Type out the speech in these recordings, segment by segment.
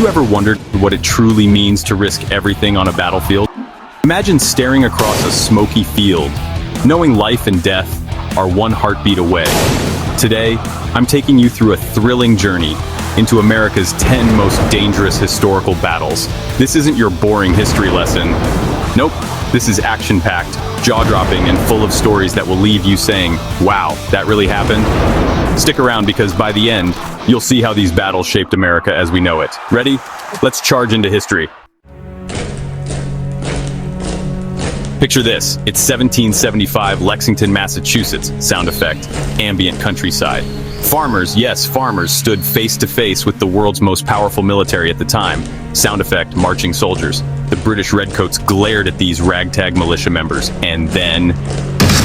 you ever wondered what it truly means to risk everything on a battlefield? Imagine staring across a smoky field, knowing life and death are one heartbeat away. Today, I'm taking you through a thrilling journey into America's 10 most dangerous historical battles. This isn't your boring history lesson. Nope, this is action-packed, jaw-dropping, and full of stories that will leave you saying, wow, that really happened? Stick around because by the end, you'll see how these battles shaped America as we know it. Ready? Let's charge into history. Picture this, it's 1775 Lexington, Massachusetts. Sound effect, ambient countryside. Farmers, yes, farmers, stood face to face with the world's most powerful military at the time. Sound effect, marching soldiers. The British redcoats glared at these ragtag militia members, and then,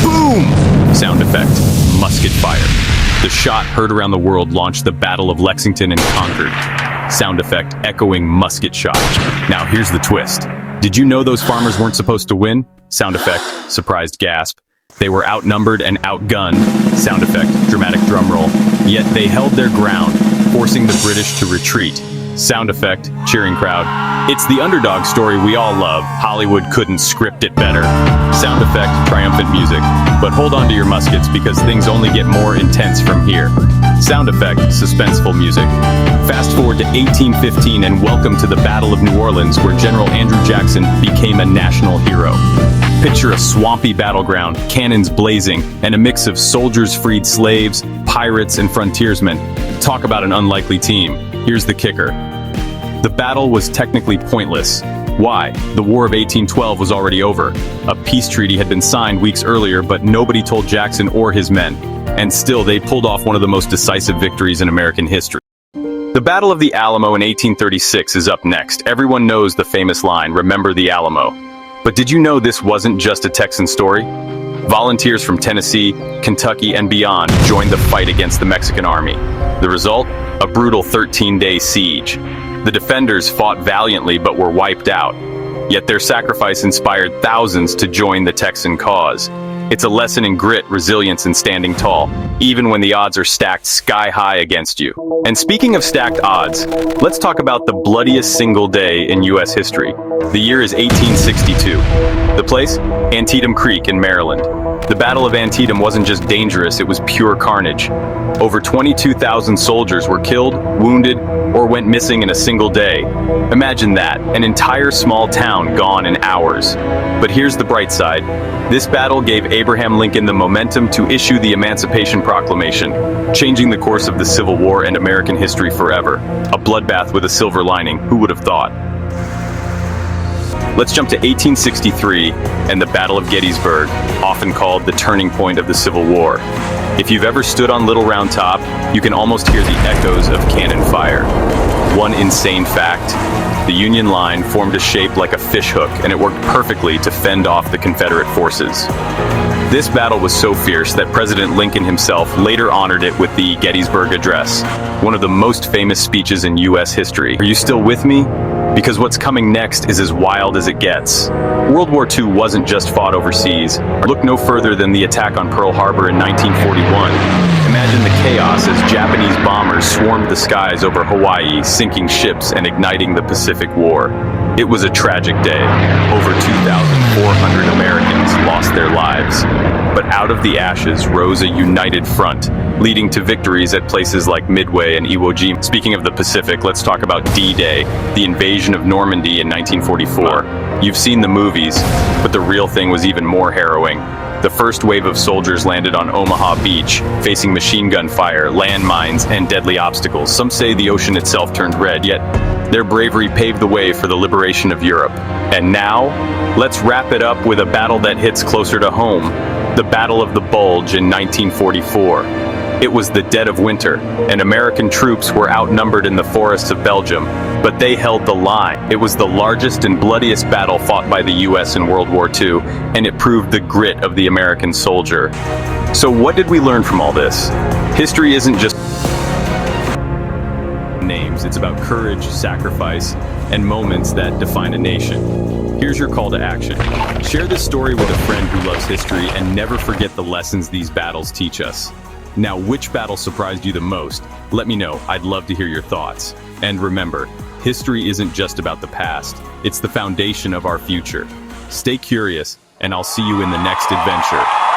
boom! Sound effect, musket fire. The shot heard around the world launched the Battle of Lexington and Concord. Sound effect, echoing musket shot. Now here's the twist. Did you know those farmers weren't supposed to win? Sound effect, surprised gasp. They were outnumbered and outgunned. Sound effect, dramatic drum roll. Yet they held their ground, forcing the British to retreat. Sound effect, cheering crowd. It's the underdog story we all love. Hollywood couldn't script it better. Sound effect, triumphant music. But hold on to your muskets because things only get more intense from here. Sound effect, suspenseful music. Fast forward to 1815 and welcome to the Battle of New Orleans, where General Andrew Jackson became a national hero. Picture a swampy battleground, cannons blazing, and a mix of soldiers freed slaves, pirates, and frontiersmen. Talk about an unlikely team. Here's the kicker. The battle was technically pointless. Why? The War of 1812 was already over. A peace treaty had been signed weeks earlier, but nobody told Jackson or his men. And still, they pulled off one of the most decisive victories in American history. The Battle of the Alamo in 1836 is up next. Everyone knows the famous line, "Remember the Alamo." But did you know this wasn't just a Texan story? Volunteers from Tennessee, Kentucky, and beyond joined the fight against the Mexican army. The result? A brutal 13-day siege. The defenders fought valiantly but were wiped out. Yet their sacrifice inspired thousands to join the Texan cause. It's a lesson in grit, resilience, and standing tall, even when the odds are stacked sky high against you. And speaking of stacked odds, let's talk about the bloodiest single day in U.S. history. The year is 1862. The place? Antietam Creek in Maryland. The Battle of Antietam wasn't just dangerous, it was pure carnage. Over 22,000 soldiers were killed, wounded, or went missing in a single day. Imagine that, an entire small town gone in hours. But here's the bright side. This battle gave Abraham Lincoln the momentum to issue the Emancipation Proclamation, changing the course of the Civil War and American history forever. A bloodbath with a silver lining, who would have thought? Let's jump to 1863 and the Battle of Gettysburg, often called the turning point of the Civil War. If you've ever stood on Little Round Top, you can almost hear the echoes of cannon fire. One insane fact, the Union line formed a shape like a fishhook, and it worked perfectly to fend off the Confederate forces. This battle was so fierce that President Lincoln himself later honored it with the Gettysburg Address, one of the most famous speeches in U.S. history. Are you still with me? Because what's coming next is as wild as it gets. World War II wasn't just fought overseas. Look no further than the attack on Pearl Harbor in 1941. Imagine the chaos as Japanese bombers swarmed the skies over Hawaii, sinking ships and igniting the Pacific War. It was a tragic day. Over 2,400 Americans lost their lives. But out of the ashes rose a united front, leading to victories at places like Midway and Iwo Jima. Speaking of the Pacific, let's talk about D-Day, the invasion of Normandy in 1944. You've seen the movies, but the real thing was even more harrowing. The first wave of soldiers landed on Omaha Beach, facing machine gun fire, landmines, and deadly obstacles. Some say the ocean itself turned red, yet their bravery paved the way for the liberation of Europe. And now, let's wrap it up with a battle that hits closer to home, the Battle of the Bulge in 1944. It was the dead of winter, and American troops were outnumbered in the forests of Belgium, but they held the line. It was the largest and bloodiest battle fought by the U.S. in World War II, and it proved the grit of the American soldier. So what did we learn from all this? History isn't just names, it's about courage, sacrifice, and moments that define a nation. Here's your call to action. Share this story with a friend who loves history, and never forget the lessons these battles teach us. Now, which battle surprised you the most? Let me know. I'd love to hear your thoughts. And remember, History isn't just about the past, it's the foundation of our future. Stay curious, and I'll see you in the next adventure.